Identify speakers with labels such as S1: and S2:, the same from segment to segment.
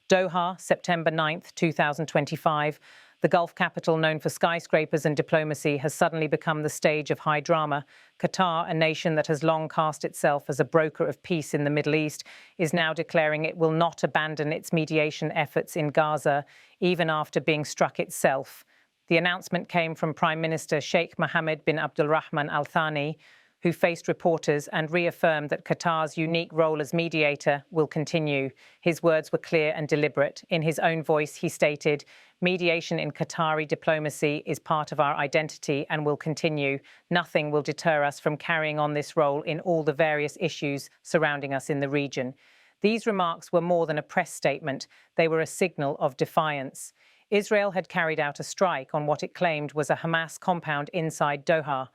S1: Doha, September 9th, 2025. The Gulf capital known for skyscrapers and diplomacy has suddenly become the stage of high drama. Qatar, a nation that has long cast itself as a broker of peace in the Middle East, is now declaring it will not abandon its mediation efforts in Gaza, even after being struck itself. The announcement came from Prime Minister Sheikh Mohammed bin Abdulrahman Thani, who faced reporters and reaffirmed that Qatar's unique role as mediator will continue. His words were clear and deliberate. In his own voice, he stated, "Mediation in Qatari diplomacy is part of our identity and will continue. Nothing will deter us from carrying on this role in all the various issues surrounding us in the region." These remarks were more than a press statement. They were a signal of defiance. Israel had carried out a strike on what it claimed was a Hamas compound inside Doha.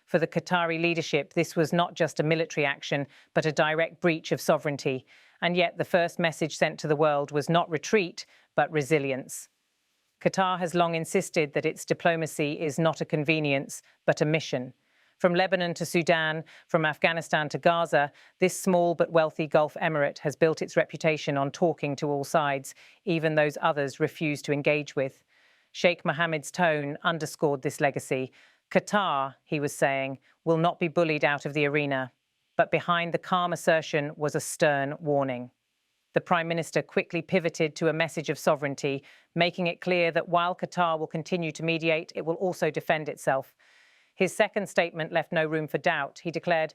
S1: For the Qatari leadership, this was not just a military action, but a direct breach of sovereignty. And yet the first message sent to the world was not retreat, but resilience. Qatar has long insisted that its diplomacy is not a convenience, but a mission. From Lebanon to Sudan, from Afghanistan to Gaza, this small but wealthy Gulf emirate has built its reputation on talking to all sides, even those others refuse to engage with. Sheikh Mohammed's tone underscored this legacy. Qatar, he was saying, will not be bullied out of the arena. But behind the calm assertion was a stern warning. The Prime Minister quickly pivoted to a message of sovereignty, making it clear that while Qatar will continue to mediate, it will also defend itself. His second statement left no room for doubt. He declared,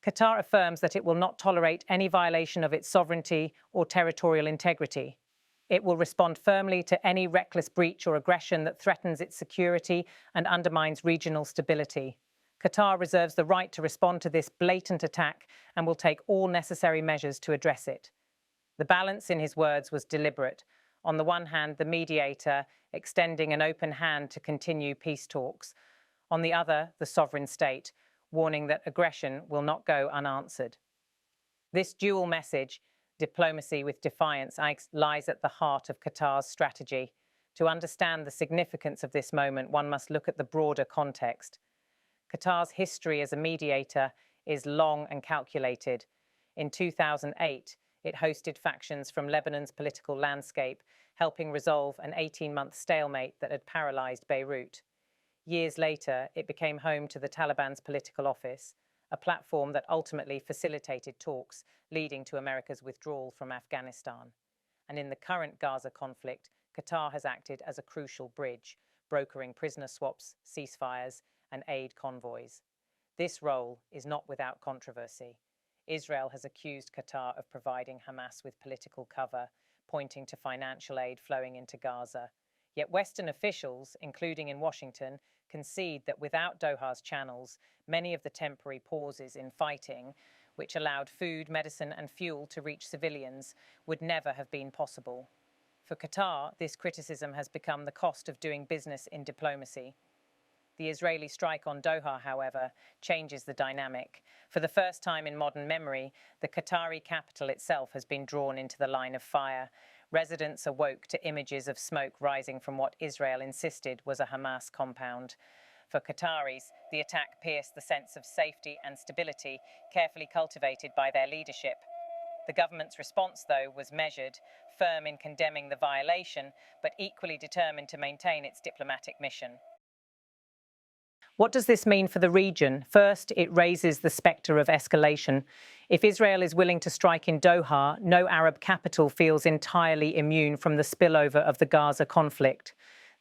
S1: "Qatar affirms that it will not tolerate any violation of its sovereignty or territorial integrity. It will respond firmly to any reckless breach or aggression that threatens its security and undermines regional stability. Qatar reserves the right to respond to this blatant attack and will take all necessary measures to address it." The balance in his words was deliberate. On the one hand, the mediator extending an open hand to continue peace talks. On the other, the sovereign state, warning that aggression will not go unanswered. This dual message, diplomacy with defiance, lies at the heart of Qatar's strategy. To understand the significance of this moment, one must look at the broader context. Qatar's history as a mediator is long and calculated. In 2008, it hosted factions from Lebanon's political landscape, helping resolve an 18-month stalemate that had paralyzed Beirut. Years later, it became home to the Taliban's political office, a platform that ultimately facilitated talks, leading to America's withdrawal from Afghanistan. And in the current Gaza conflict, Qatar has acted as a crucial bridge, brokering prisoner swaps, ceasefires, and aid convoys. This role is not without controversy. Israel has accused Qatar of providing Hamas with political cover, pointing to financial aid flowing into Gaza. Yet Western officials, including in Washington, concede that without Doha's channels, many of the temporary pauses in fighting, which allowed food, medicine, and fuel to reach civilians, would never have been possible. For Qatar, this criticism has become the cost of doing business in diplomacy. The Israeli strike on Doha, however, changes the dynamic. For the first time in modern memory, the Qatari capital itself has been drawn into the line of fire. Residents awoke to images of smoke rising from what Israel insisted was a Hamas compound. For Qataris, the attack pierced the sense of safety and stability carefully cultivated by their leadership. The government's response, though, was measured, firm in condemning the violation, but equally determined to maintain its diplomatic mission. What does this mean for the region? First, it raises the spectre of escalation. If Israel is willing to strike in Doha, no Arab capital feels entirely immune from the spillover of the Gaza conflict.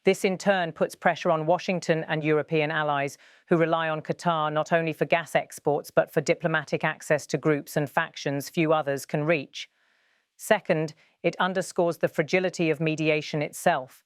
S1: This in turn puts pressure on Washington and European allies who rely on Qatar not only for gas exports but for diplomatic access to groups and factions few others can reach. Second, it underscores the fragility of mediation itself.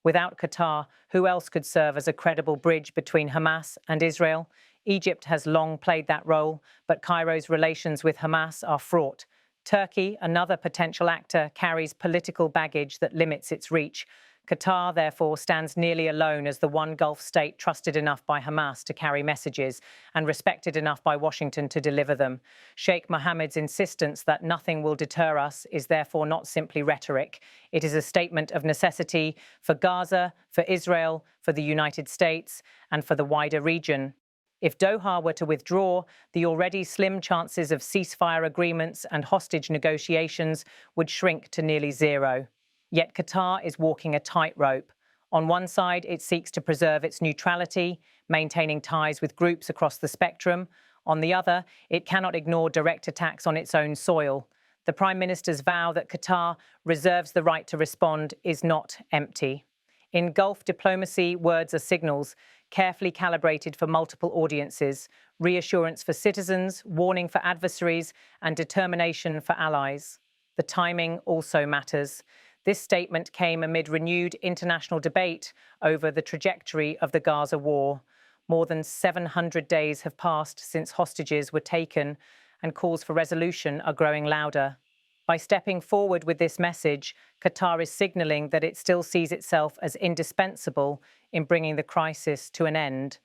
S1: Without Qatar, who else could serve as a credible bridge between Hamas and Israel? Egypt has long played that role, but Cairo's relations with Hamas are fraught. Turkey, another potential actor, carries political baggage that limits its reach. Qatar, therefore, stands nearly alone as the one Gulf state trusted enough by Hamas to carry messages and respected enough by Washington to deliver them. Sheikh Mohammed's insistence that nothing will deter us is therefore not simply rhetoric. It is a statement of necessity for Gaza, for Israel, for the United States, and for the wider region. If Doha were to withdraw, the already slim chances of ceasefire agreements and hostage negotiations would shrink to nearly zero. Yet Qatar is walking a tightrope. On one side, it seeks to preserve its neutrality, maintaining ties with groups across the spectrum. On the other, it cannot ignore direct attacks on its own soil. The Prime Minister's vow that Qatar reserves the right to respond is not empty. In Gulf diplomacy, words are signals, carefully calibrated for multiple audiences, reassurance for citizens, warning for adversaries, and determination for allies. The timing also matters. This statement came amid renewed international debate over the trajectory of the Gaza war. More than 700 days have passed since hostages were taken, and calls for resolution are growing louder. By stepping forward with this message, Qatar is signalling that it still sees itself as indispensable in bringing the crisis to an end.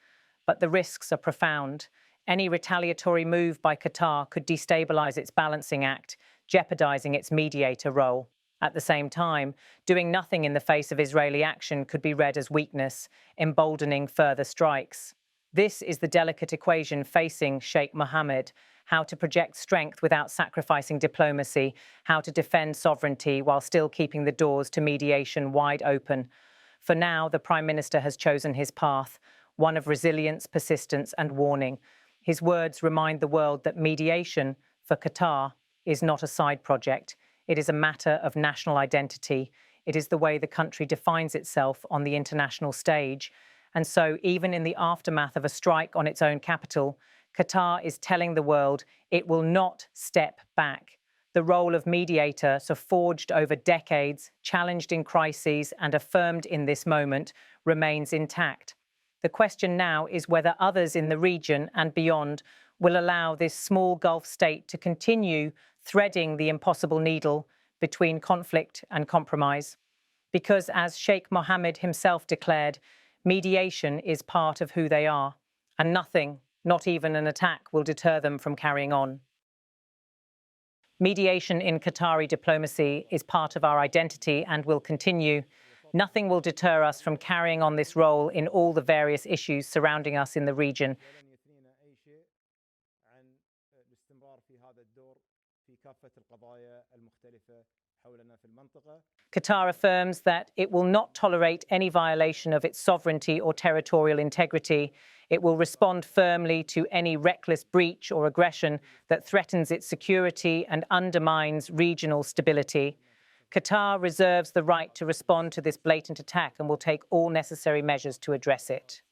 S1: But the risks are profound. Any retaliatory move by Qatar could destabilize its balancing act, jeopardizing its mediator role. At the same time, doing nothing in the face of Israeli action could be read as weakness, emboldening further strikes. This is the delicate equation facing Sheikh Mohammed: how to project strength without sacrificing diplomacy, how to defend sovereignty while still keeping the doors to mediation wide open. For now, the Prime Minister has chosen his path, one of resilience, persistence, and warning. His words remind the world that mediation, for Qatar, is not a side project. It is a matter of national identity. It is the way the country defines itself on the international stage. And so, even in the aftermath of a strike on its own capital, Qatar is telling the world it will not step back. The role of mediator, so forged over decades, challenged in crises, and affirmed in this moment, remains intact. The question now is whether others in the region and beyond will allow this small Gulf state to continue threading the impossible needle between conflict and compromise. Because, as Sheikh Mohammed himself declared, mediation is part of who they are, and nothing, not even an attack, will deter them from carrying on. Mediation in Qatari diplomacy is part of our identity and will continue. Nothing will deter us from carrying on this role in all the various issues surrounding us in the region. Qatar affirms that it will not tolerate any violation of its sovereignty or territorial integrity. It will respond firmly to any reckless breach or aggression that threatens its security and undermines regional stability. Qatar reserves the right to respond to this blatant attack and will take all necessary measures to address it.